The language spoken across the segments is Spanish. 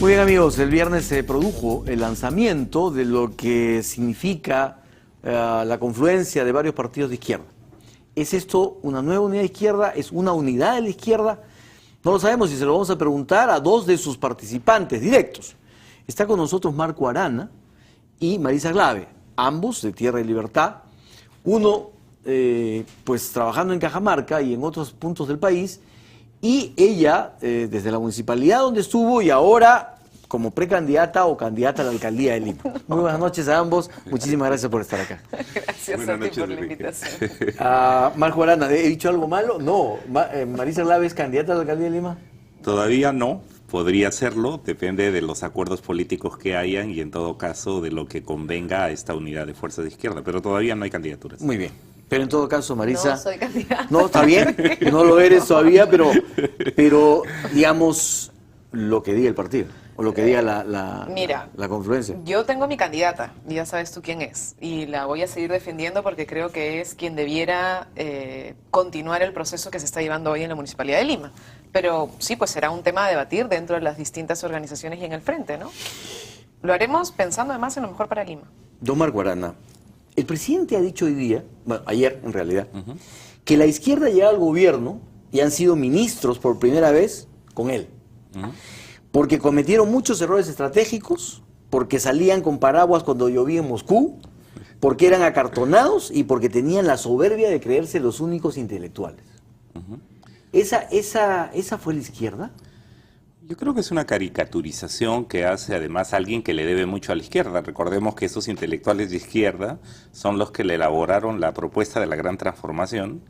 Muy bien, amigos, el viernes se produjo el lanzamiento de lo que significa la confluencia de varios partidos de izquierda. ¿Es esto una nueva unidad de izquierda? ¿Es una unidad de la izquierda? No lo sabemos y se lo vamos a preguntar a dos de sus participantes directos. Está con nosotros Marco Arana y Marisa Glave, ambos de Tierra y Libertad. Uno, pues trabajando en Cajamarca y en otros puntos del país, y ella desde la municipalidad donde estuvo y ahora como precandidata o candidata a la alcaldía de Lima. Muy buenas noches a ambos, muchísimas gracias por estar acá. Gracias Buenas a ti noches, por la Enrique. invitación. Marco Arana, ¿he dicho algo malo? No. ¿Marisa Glave es candidata a la alcaldía de Lima? Todavía no, podría serlo, depende de los acuerdos políticos que hayan y en todo caso de lo que convenga a esta unidad de fuerzas de izquierda, pero todavía no hay candidaturas. Muy bien. Pero en todo caso, Marisa... No soy candidata. No, está bien, no lo eres todavía, pero digamos lo que diga el partido, o lo que diga Mira, la confluencia. Yo tengo mi candidata, y ya sabes tú quién es, y la voy a seguir defendiendo porque creo que es quien debiera continuar el proceso que se está llevando hoy en la Municipalidad de Lima. Pero sí, pues será un tema a debatir dentro de las distintas organizaciones y en el frente, ¿no? Lo haremos pensando además en lo mejor para Lima. Don Marco Arana, el presidente ha dicho hoy día, bueno, ayer en realidad, que la izquierda llega al gobierno y han sido ministros por primera vez con él. Porque cometieron muchos errores estratégicos, porque salían con paraguas cuando llovía en Moscú, porque eran acartonados y porque tenían la soberbia de creerse los únicos intelectuales. ¿Esa fue la izquierda? Yo creo que es una caricaturización que hace además alguien que le debe mucho a la izquierda. Recordemos que esos intelectuales de izquierda son los que le elaboraron la propuesta de la gran transformación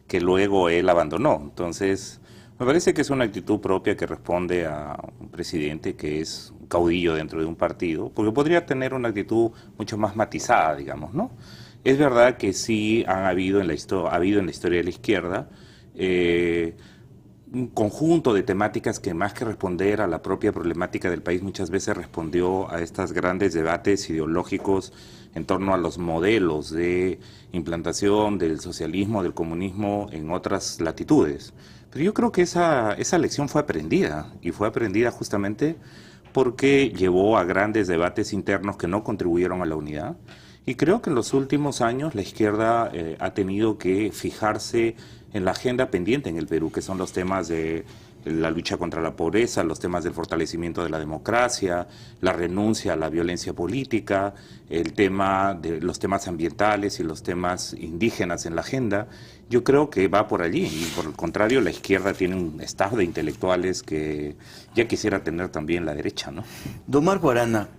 que luego él abandonó. Entonces, me parece que es una actitud propia que responde a un presidente que es un caudillo dentro de un partido, porque podría tener una actitud mucho más matizada, digamos, ¿no? Es verdad que sí ha habido en la historia de la izquierda un conjunto de temáticas que más que responder a la propia problemática del país muchas veces respondió a estos grandes debates ideológicos en torno a los modelos de implantación del socialismo, del comunismo en otras latitudes. Pero yo creo que esa lección fue aprendida y fue aprendida justamente porque llevó a grandes debates internos que no contribuyeron a la unidad. Y creo que en los últimos años la izquierda ha tenido que fijarse en la agenda pendiente en el Perú, que son los temas de la lucha contra la pobreza, los temas del fortalecimiento de la democracia, la renuncia a la violencia política, el tema de los temas ambientales y los temas indígenas en la agenda. Yo creo que va por allí y por el contrario la izquierda tiene un staff de intelectuales que ya quisiera tener también la derecha, ¿no? Don Marco Arana,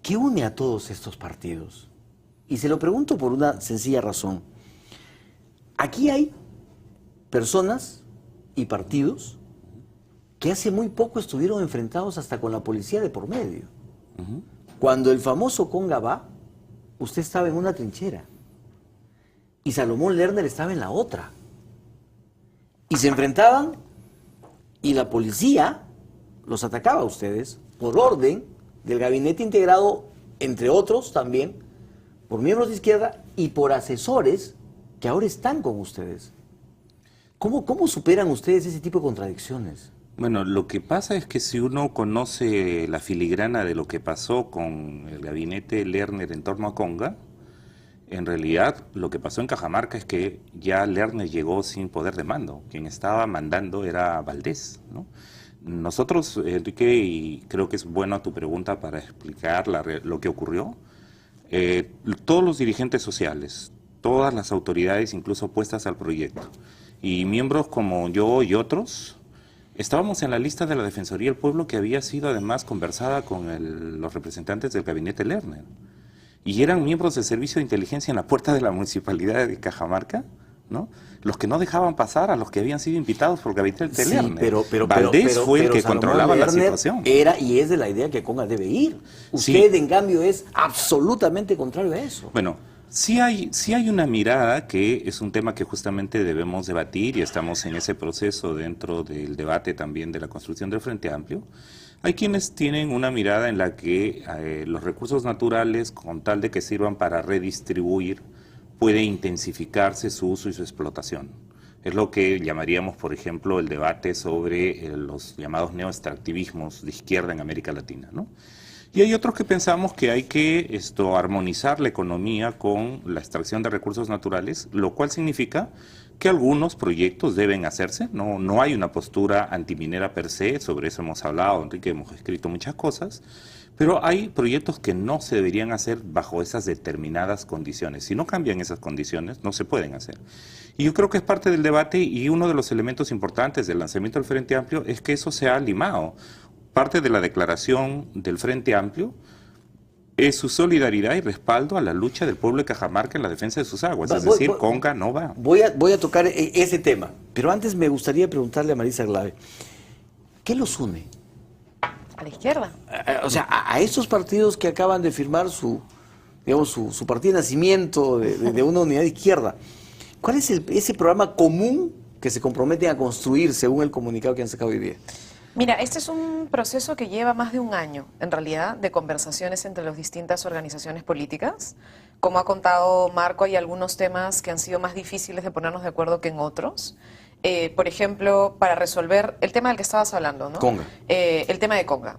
¿qué une a todos estos partidos? Y se lo pregunto por una sencilla razón. Aquí hay personas y partidos que hace muy poco estuvieron enfrentados hasta con la policía de por medio. Cuando el famoso Conga va, usted estaba en una trinchera y Salomón Lerner estaba en la otra. Y se enfrentaban y la policía los atacaba a ustedes por orden del gabinete integrado, entre otros también, por miembros de izquierda y por asesores que ahora están con ustedes. ¿Cómo superan ustedes ese tipo de contradicciones? Bueno, lo que pasa es que si uno conoce la filigrana de lo que pasó con el gabinete Lerner en torno a Conga, en realidad lo que pasó en Cajamarca es que ya Lerner llegó sin poder de mando. Quien estaba mandando era Valdés, ¿no? Nosotros, Enrique, y creo que es buena tu pregunta para explicar lo que ocurrió, todos los dirigentes sociales, todas las autoridades, incluso opuestas al proyecto, y miembros como yo y otros, estábamos en la lista de la Defensoría del Pueblo que había sido además conversada con los representantes del gabinete Lerner. Y eran miembros del servicio de inteligencia en la puerta de la municipalidad de Cajamarca, ¿no? Los que no dejaban pasar a los que habían sido invitados por el gabinete Sí, Lerner. pero Valdés fue el que Salomón controlaba la Lerner situación. Era y es de la idea que Conga debe ir. Usted, en cambio, es absolutamente contrario a eso. Bueno, sí hay una mirada que es un tema que justamente debemos debatir y estamos en ese proceso dentro del debate también de la construcción del Frente Amplio. Hay quienes tienen una mirada en la que los recursos naturales, con tal de que sirvan para redistribuir, puede intensificarse su uso y su explotación. Es lo que llamaríamos, por ejemplo, el debate sobre los llamados neoextractivismos de izquierda en América Latina, ¿no? Y hay otros que pensamos que hay que armonizar la economía con la extracción de recursos naturales, lo cual significa que algunos proyectos deben hacerse. No hay una postura antiminera per se, sobre eso hemos hablado, Enrique, hemos escrito muchas cosas, pero hay proyectos que no se deberían hacer bajo esas determinadas condiciones. Si no cambian esas condiciones, no se pueden hacer. Y yo creo que es parte del debate, y uno de los elementos importantes del lanzamiento del Frente Amplio es que eso se ha limado. Parte de la declaración del Frente Amplio es su solidaridad y respaldo a la lucha del pueblo de Cajamarca en la defensa de sus aguas. Es decir, Conga no va. Voy a tocar ese tema, pero antes me gustaría preguntarle a Marisa Glave, ¿qué los une? A la izquierda. O sea, a estos partidos que acaban de firmar su partido de nacimiento de una unidad de izquierda, ¿cuál es ese programa común que se comprometen a construir según el comunicado que han sacado hoy día? Mira, este es un proceso que lleva más de un año, en realidad, de conversaciones entre las distintas organizaciones políticas. Como ha contado Marco, hay algunos temas que han sido más difíciles de ponernos de acuerdo que en otros. Por ejemplo, para resolver el tema del que estabas hablando, ¿no? Conga. El tema de Conga.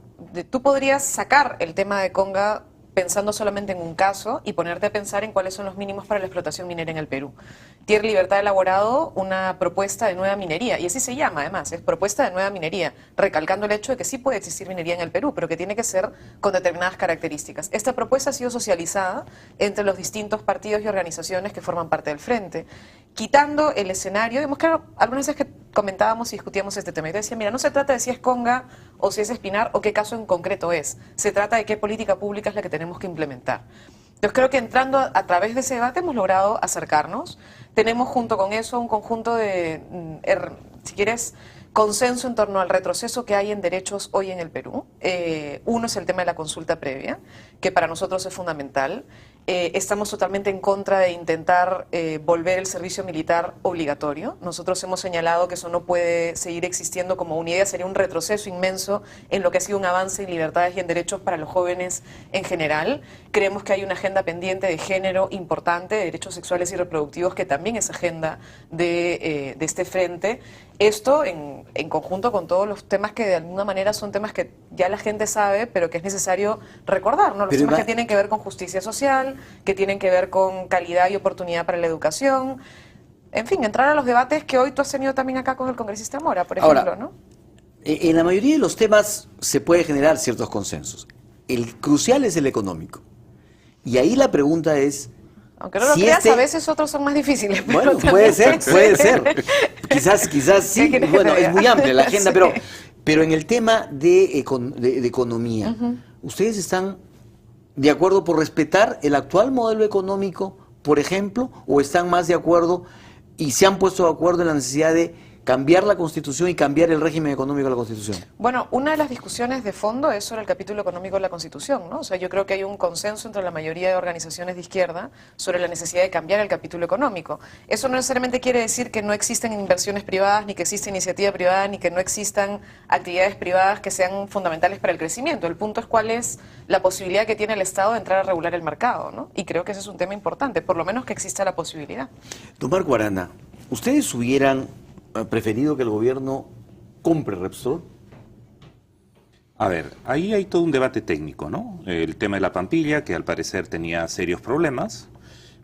Tú podrías sacar el tema de Conga pensando solamente en un caso y ponerte a pensar en cuáles son los mínimos para la explotación minera en el Perú. Tierra y Libertad ha elaborado una propuesta de nueva minería, y así se llama además, es propuesta de nueva minería, recalcando el hecho de que sí puede existir minería en el Perú, pero que tiene que ser con determinadas características. Esta propuesta ha sido socializada entre los distintos partidos y organizaciones que forman parte del Frente, quitando el escenario. Digamos que algunas veces que comentábamos y discutíamos este tema, y te decía, mira, no se trata de si es Conga o si es Espinar o qué caso en concreto es, se trata de qué política pública es la que tenemos que implementar. Entonces creo que entrando a través de ese debate hemos logrado acercarnos. Tenemos junto con eso un conjunto de, si quieres, consenso en torno al retroceso que hay en derechos hoy en el Perú. Uno es el tema de la consulta previa, que para nosotros es fundamental. Estamos totalmente en contra de intentar volver el servicio militar obligatorio. Nosotros hemos señalado que eso no puede seguir existiendo como una idea, sería un retroceso inmenso en lo que ha sido un avance en libertades y en derechos para los jóvenes en general. Creemos que hay una agenda pendiente de género importante, de derechos sexuales y reproductivos, que también es agenda de este frente. Esto en conjunto con todos los temas que de alguna manera son temas que ya la gente sabe, pero que es necesario recordar, ¿no? Los temas que tienen que ver con justicia social, que tienen que ver con calidad y oportunidad para la educación. En fin, entrar a los debates que hoy tú has tenido también acá con el congresista Mora, por ejemplo. Ahora, ¿no? En la mayoría de los temas se puede generar ciertos consensos. El crucial es el económico. Y ahí la pregunta es... Aunque no lo creas, a veces otros son más difíciles. Bueno, puede ser. Quizás sí. Bueno, es muy amplia la agenda, sí. pero en el tema de economía, ¿ustedes están de acuerdo por respetar el actual modelo económico, por ejemplo, o están más de acuerdo y se han puesto de acuerdo en la necesidad de cambiar la Constitución y cambiar el régimen económico de la Constitución? Bueno, una de las discusiones de fondo es sobre el capítulo económico de la Constitución, ¿no? O sea, yo creo que hay un consenso entre la mayoría de organizaciones de izquierda sobre la necesidad de cambiar el capítulo económico. Eso no necesariamente quiere decir que no existen inversiones privadas, ni que exista iniciativa privada, ni que no existan actividades privadas que sean fundamentales para el crecimiento. El punto es cuál es la posibilidad que tiene el Estado de entrar a regular el mercado, ¿no? Y creo que ese es un tema importante, por lo menos que exista la posibilidad. Don Marco Arana, ¿ustedes hubieran preferido que el gobierno compre Repsol? A ver, ahí hay todo un debate técnico, ¿no? El tema de la Pampilla, que al parecer tenía serios problemas,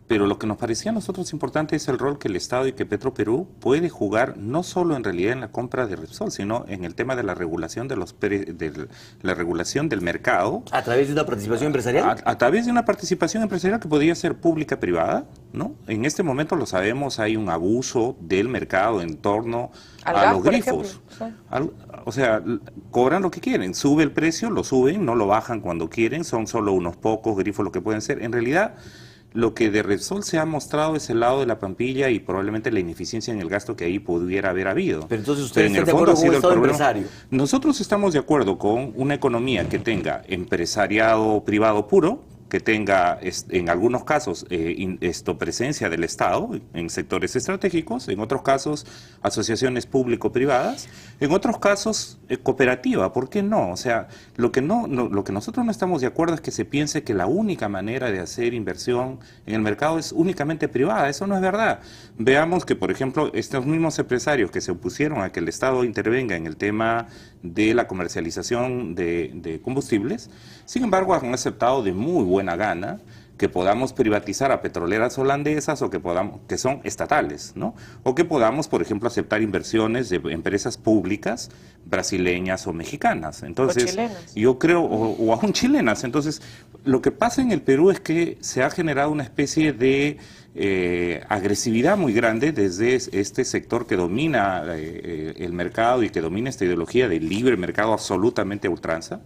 pero lo que nos parecía a nosotros importante es el rol que el Estado y que Petroperú puede jugar, no solo en realidad en la compra de Repsol, sino en el tema de la regulación de la regulación del mercado. ¿A través de una participación empresarial? A través de una participación empresarial que podría ser pública-privada, ¿no? En este momento lo sabemos, hay un abuso del mercado en torno a los grifos. O sea, cobran lo que quieren, sube el precio, lo suben, no lo bajan cuando quieren, son solo unos pocos grifos lo que pueden ser. En realidad, lo que de Repsol se ha mostrado es el lado de la Pampilla y probablemente la ineficiencia en el gasto que ahí pudiera haber habido. Pero entonces ustedes están de acuerdo con un Estado empresario. Nosotros estamos de acuerdo con una economía que tenga empresariado privado puro, que tenga en algunos casos presencia del Estado en sectores estratégicos, en otros casos asociaciones público-privadas, en otros casos cooperativa, ¿por qué no? O sea, lo que nosotros no estamos de acuerdo es que se piense que la única manera de hacer inversión en el mercado es únicamente privada. Eso no es verdad. Veamos que, por ejemplo, estos mismos empresarios que se opusieron a que el Estado intervenga en el tema de la comercialización de combustibles, sin embargo, han aceptado de muy buena gana que podamos privatizar a petroleras holandesas o que son estatales, ¿no? O que podamos, por ejemplo, aceptar inversiones de empresas públicas brasileñas o mexicanas. Entonces, o chilenas. yo creo, o aún chilenas. Entonces, lo que pasa en el Perú es que se ha generado una especie de agresividad muy grande desde este sector que domina el mercado y que domina esta ideología del libre mercado absolutamente a ultranza.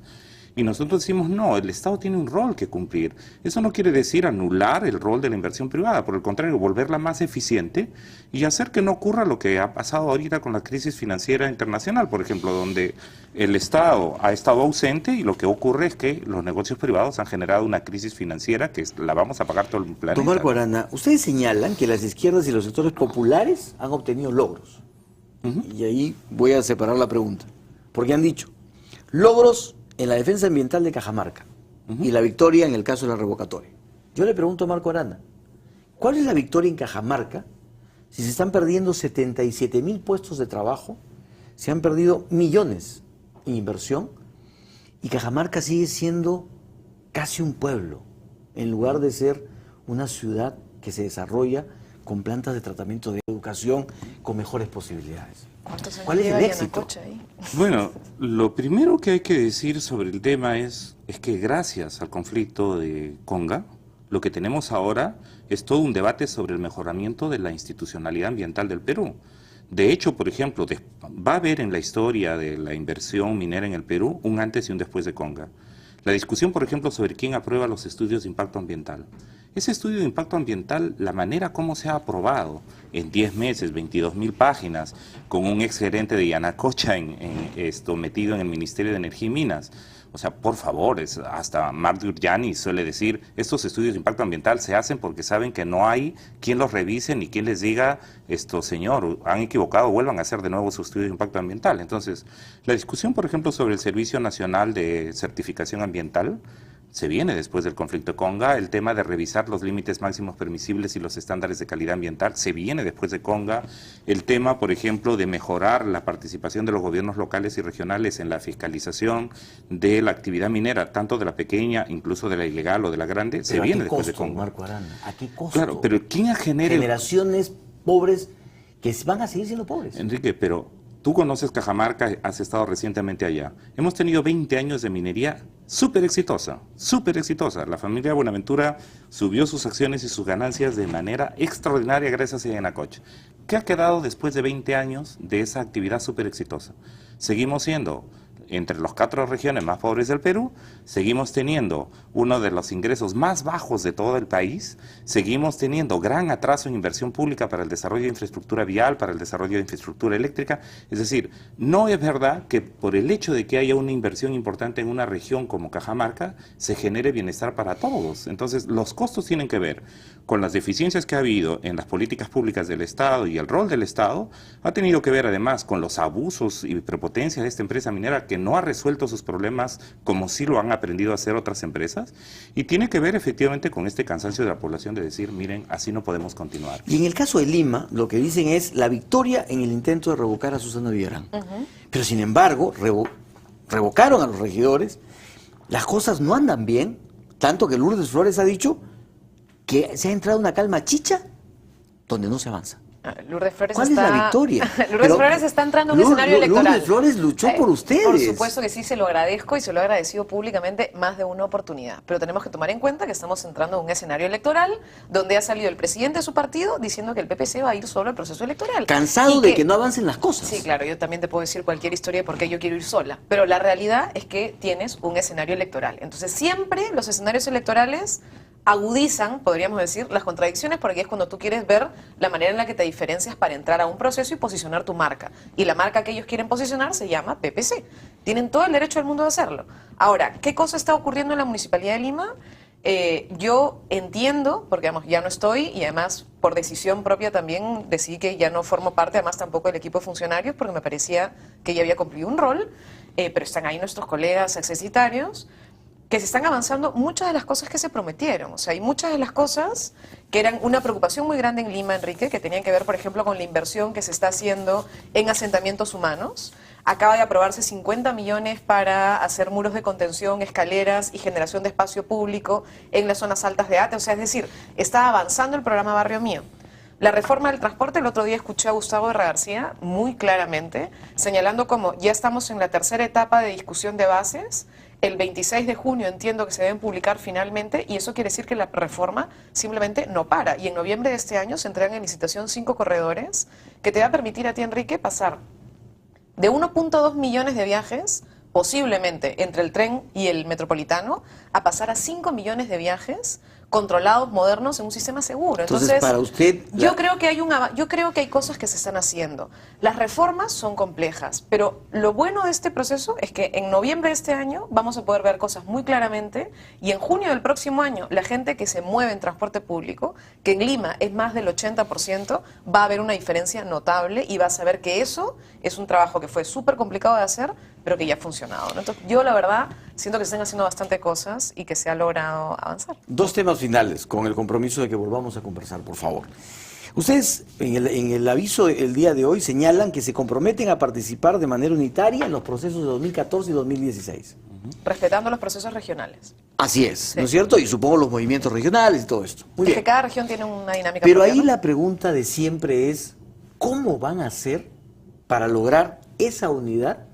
Y nosotros decimos, no, el Estado tiene un rol que cumplir. Eso no quiere decir anular el rol de la inversión privada, por el contrario, volverla más eficiente y hacer que no ocurra lo que ha pasado ahorita con la crisis financiera internacional, por ejemplo, donde el Estado ha estado ausente y lo que ocurre es que los negocios privados han generado una crisis financiera que la vamos a pagar todo el planeta. Don Marco Arana, ustedes señalan que las izquierdas y los sectores populares han obtenido logros. Y ahí voy a separar la pregunta. Porque han dicho, logros en la defensa ambiental de Cajamarca y la victoria en el caso de la revocatoria. Yo le pregunto a Marco Arana, ¿cuál es la victoria en Cajamarca si se están perdiendo 77.000 puestos de trabajo, se han perdido millones en inversión y Cajamarca sigue siendo casi un pueblo en lugar de ser una ciudad que se desarrolla con plantas de tratamiento de educación con mejores posibilidades? ¿Cuál es el éxito? Bueno, lo primero que hay que decir sobre el tema es que gracias al conflicto de Conga, lo que tenemos ahora es todo un debate sobre el mejoramiento de la institucionalidad ambiental del Perú. De hecho, por ejemplo, va a haber en la historia de la inversión minera en el Perú un antes y un después de Conga. La discusión, por ejemplo, sobre quién aprueba los estudios de impacto ambiental. Ese estudio de impacto ambiental, la manera como se ha aprobado en 10 meses, 22.000 páginas, con un exgerente de Yanacocha metido en el Ministerio de Energía y Minas. O sea, por favor, hasta Marc Giuliani suele decir, estos estudios de impacto ambiental se hacen porque saben que no hay quien los revise ni quien les diga, señor, han equivocado, vuelvan a hacer de nuevo su estudio de impacto ambiental. Entonces, la discusión, por ejemplo, sobre el Servicio Nacional de Certificación Ambiental, se viene después del conflicto de Conga. El tema de revisar los límites máximos permisibles y los estándares de calidad ambiental se viene después de Conga. El tema, por ejemplo, de mejorar la participación de los gobiernos locales y regionales en la fiscalización de la actividad minera, tanto de la pequeña, incluso de la ilegal o de la grande, se viene después de Conga. Marco Arana, ¿a qué costo? Claro, pero ¿quién genera generaciones pobres que van a seguir siendo pobres? Enrique, pero tú conoces Cajamarca, has estado recientemente allá. Hemos tenido 20 años de minería súper exitosa, súper exitosa. La familia Buenaventura subió sus acciones y sus ganancias de manera extraordinaria gracias a Yanacocha. ¿Qué ha quedado después de 20 años de esa actividad súper exitosa? Seguimos siendo entre las 4 regiones más pobres del Perú, seguimos teniendo uno de los ingresos más bajos de todo el país, seguimos teniendo gran atraso en inversión pública para el desarrollo de infraestructura vial, para el desarrollo de infraestructura eléctrica. Es decir, no es verdad que por el hecho de que haya una inversión importante en una región como Cajamarca, se genere bienestar para todos. Entonces, los costos tienen que ver con las deficiencias que ha habido en las políticas públicas del Estado y el rol del Estado, ha tenido que ver además con los abusos y prepotencias de esta empresa minera que no ha resuelto sus problemas como sí lo han aprendido a hacer otras empresas, y tiene que ver efectivamente con este cansancio de la población de decir, miren, así no podemos continuar. Y en el caso de Lima, lo que dicen es la victoria en el intento de revocar a Susana Villarán. Pero sin embargo, revocaron a los regidores, las cosas no andan bien, tanto que Lourdes Flores ha dicho que se ha entrado una calma chicha donde no se avanza. Lourdes Flores ¿Cuál es la victoria? Lourdes Flores está entrando en un escenario electoral. Lourdes Flores luchó por ustedes. Por supuesto que sí, se lo agradezco y se lo he agradecido públicamente más de una oportunidad. Pero tenemos que tomar en cuenta que estamos entrando en un escenario electoral donde ha salido el presidente de su partido diciendo que el PPC va a ir solo al proceso electoral. Cansado de que no avancen las cosas. Sí, claro, yo también te puedo decir cualquier historia de por qué yo quiero ir sola. Pero la realidad es que tienes un escenario electoral. Entonces siempre los escenarios electorales agudizan, podríamos decir, las contradicciones, porque es cuando tú quieres ver la manera en la que te diferencias para entrar a un proceso y posicionar tu marca. Y la marca que ellos quieren posicionar se llama PPC. Tienen todo el derecho del mundo de hacerlo. Ahora, ¿qué cosa está ocurriendo en la Municipalidad de Lima? Yo entiendo, porque vamos, ya no estoy y además por decisión propia también decidí que ya no formo parte, además tampoco del equipo de funcionarios, porque me parecía que ya había cumplido un rol, pero están ahí nuestros colegas accesitarios, que se están avanzando muchas de las cosas que se prometieron. O sea, hay muchas de las cosas que eran una preocupación muy grande en Lima, Enrique, que tenían que ver, por ejemplo, con la inversión que se está haciendo en asentamientos humanos. Acaba de aprobarse 50 millones para hacer muros de contención, escaleras y generación de espacio público en las zonas altas de ATE. O sea, es decir, está avanzando el programa Barrio Mío. La reforma del transporte, el otro día escuché a Gustavo R. García muy claramente señalando como ya estamos en la tercera etapa de discusión de bases. El 26 de junio entiendo que se deben publicar finalmente y eso quiere decir que la reforma simplemente no para. Y en noviembre de este año se entregan en licitación 5 corredores que te va a permitir a ti, Enrique, pasar de 1.2 millones de viajes, posiblemente entre el tren y el metropolitano, a pasar a 5 millones de viajes controlados, modernos, en un sistema seguro. Entonces para usted... Yo creo que hay cosas que se están haciendo. Las reformas son complejas, pero lo bueno de este proceso es que en noviembre de este año vamos a poder ver cosas muy claramente y en junio del próximo año la gente que se mueve en transporte público, que en Lima es más del 80%, va a haber una diferencia notable y va a saber que eso es un trabajo que fue súper complicado de hacer, pero que ya ha funcionado, ¿no? Entonces, yo la verdad siento que se están haciendo bastante cosas y que se ha logrado avanzar. Dos temas finales, con el compromiso de que volvamos a conversar, por favor. Ustedes, en el aviso el día de hoy, señalan que se comprometen a participar de manera unitaria en los procesos de 2014 y 2016. Respetando los procesos regionales. Así es, Sí. ¿no es cierto? Y supongo los movimientos regionales y todo esto. Muy Es bien. que cada región tiene una dinámica Pero propia, ahí ¿no? la pregunta de siempre es, ¿cómo van a hacer para lograr esa unidad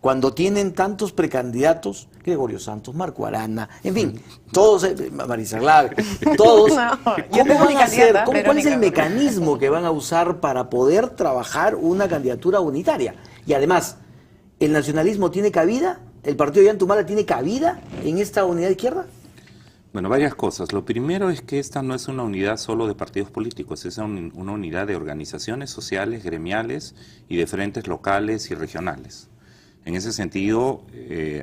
cuando tienen tantos precandidatos, Gregorio Santos, Marco Arana, en fin, todos, Marisa Glave, todos, No, yo ¿cómo tengo mi van a hacer? candidata, ¿Cuál es Verónica. el mecanismo que van a usar para poder trabajar una candidatura unitaria? Y además, ¿el nacionalismo tiene cabida? ¿El partido de Yantumala tiene cabida en esta unidad izquierda? Bueno, varias cosas. Lo primero es que esta no es una unidad solo de partidos políticos, es una unidad de organizaciones sociales, gremiales y de frentes locales y regionales. En ese sentido,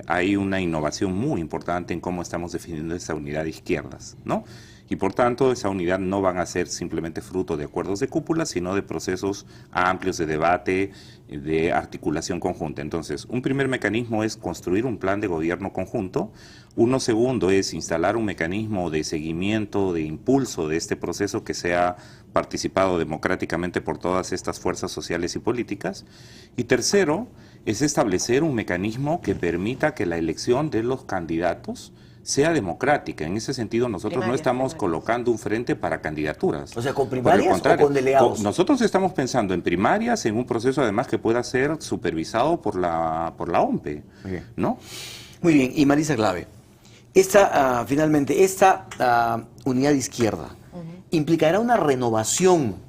hay una innovación muy importante en cómo estamos definiendo esa unidad de izquierdas, ¿no? Y por tanto, esa unidad no van a ser simplemente fruto de acuerdos de cúpula, sino de procesos amplios de debate, de articulación conjunta. Entonces, un primer mecanismo es construir un plan de gobierno conjunto. Uno segundo es instalar un mecanismo de seguimiento, de impulso de este proceso que sea participado democráticamente por todas estas fuerzas sociales y políticas. Y tercero, es establecer un mecanismo que permita que la elección de los candidatos sea democrática. En ese sentido, nosotros no estamos colocando un frente para candidaturas. O sea, ¿con Por el primarias o contrario, con delegados? nosotros estamos pensando en primarias, en un proceso además que pueda ser supervisado por la OMPE, Muy bien. ¿no? Muy bien, y Marisa Glave, finalmente, esta unidad de izquierda implicará una renovación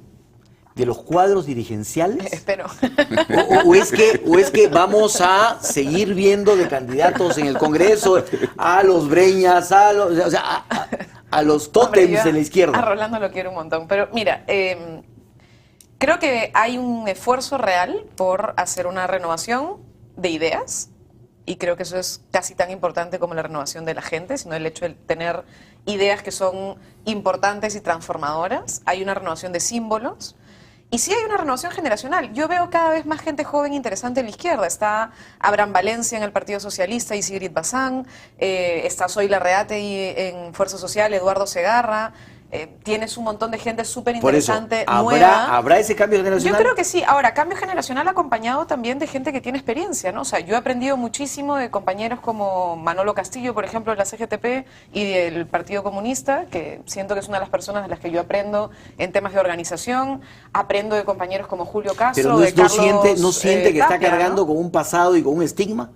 de los cuadros dirigenciales. Espero. ¿O es que vamos a seguir viendo de candidatos en el Congreso a los Breñas, a los tótems Hombre, de la izquierda? A Rolando lo quiero un montón. Pero mira, creo que hay un esfuerzo real por hacer una renovación de ideas. Y creo que eso es casi tan importante como la renovación de la gente, sino el hecho de tener ideas que son importantes y transformadoras. Hay una renovación de símbolos. Y sí hay una renovación generacional. Yo veo cada vez más gente joven interesante en la izquierda. Está Abraham Valencia en el Partido Socialista y Sigrid Bazán. Está Zoila Reategui en Fuerza Social, Eduardo Segarra. Tienes un montón de gente súper Por eso, interesante, nueva. ¿habrá ese cambio generacional? Yo creo que sí. Ahora, cambio generacional acompañado también de gente que tiene experiencia, ¿no? O sea, yo he aprendido muchísimo de compañeros como Manolo Castillo, por ejemplo, de la CGTP y del Partido Comunista, que siento que es una de las personas de las que yo aprendo en temas de organización. Aprendo de compañeros como Julio Castro, Pero de Carlos no siente que está Tapia, cargando ¿no? con un pasado y con un estigma.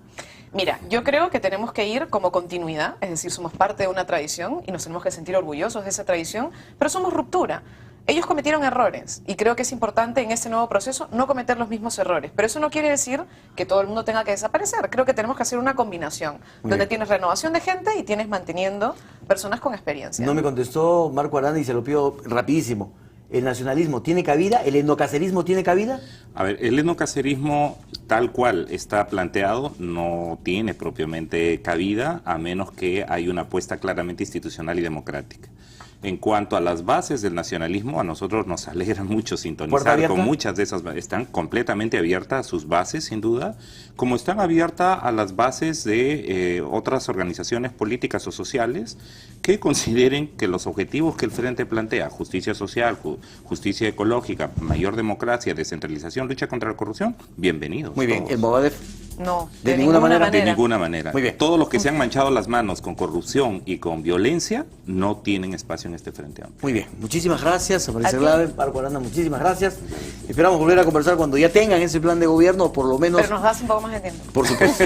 Mira, yo creo que tenemos que ir como continuidad, es decir, somos parte de una tradición y nos tenemos que sentir orgullosos de esa tradición, pero somos ruptura. Ellos cometieron errores y creo que es importante en este nuevo proceso no cometer los mismos errores, pero eso no quiere decir que todo el mundo tenga que desaparecer. Creo que tenemos que hacer una combinación, donde bien. tienes renovación de gente y tienes manteniendo personas con experiencia. No me contestó Marco Arana y se lo pido rapidísimo. ¿El nacionalismo tiene cabida? ¿El etnocacerismo tiene cabida? A ver, el etnocacerismo tal cual está planteado no tiene propiamente cabida, a menos que haya una apuesta claramente institucional y democrática. En cuanto a las bases del nacionalismo, a nosotros nos alegra mucho sintonizar con muchas de esas. Están completamente abiertas a sus bases, sin duda, como están abiertas a las bases de otras organizaciones políticas o sociales que consideren que los objetivos que el Frente plantea, justicia social, justicia ecológica, mayor democracia, descentralización, lucha contra la corrupción, bienvenidos. Muy bien, todos. ¿el Movadef? No, ¿De ninguna manera? De ninguna manera. Muy bien. Todos los que se han manchado las manos con corrupción y con violencia no tienen espacio en este Frente Amplio. Muy bien, muchísimas gracias, Mauricio A ti. Glave, Marco Aranda, muchísimas gracias. Esperamos volver a conversar cuando ya tengan ese plan de gobierno, o por lo menos... pero nos das un poco más de tiempo. Por supuesto.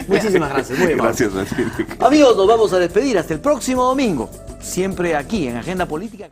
Muchísimas gracias, muy amable. Gracias, Rafael. Amigos, nos vamos a despedir hasta el próximo domingo, siempre aquí en Agenda Política.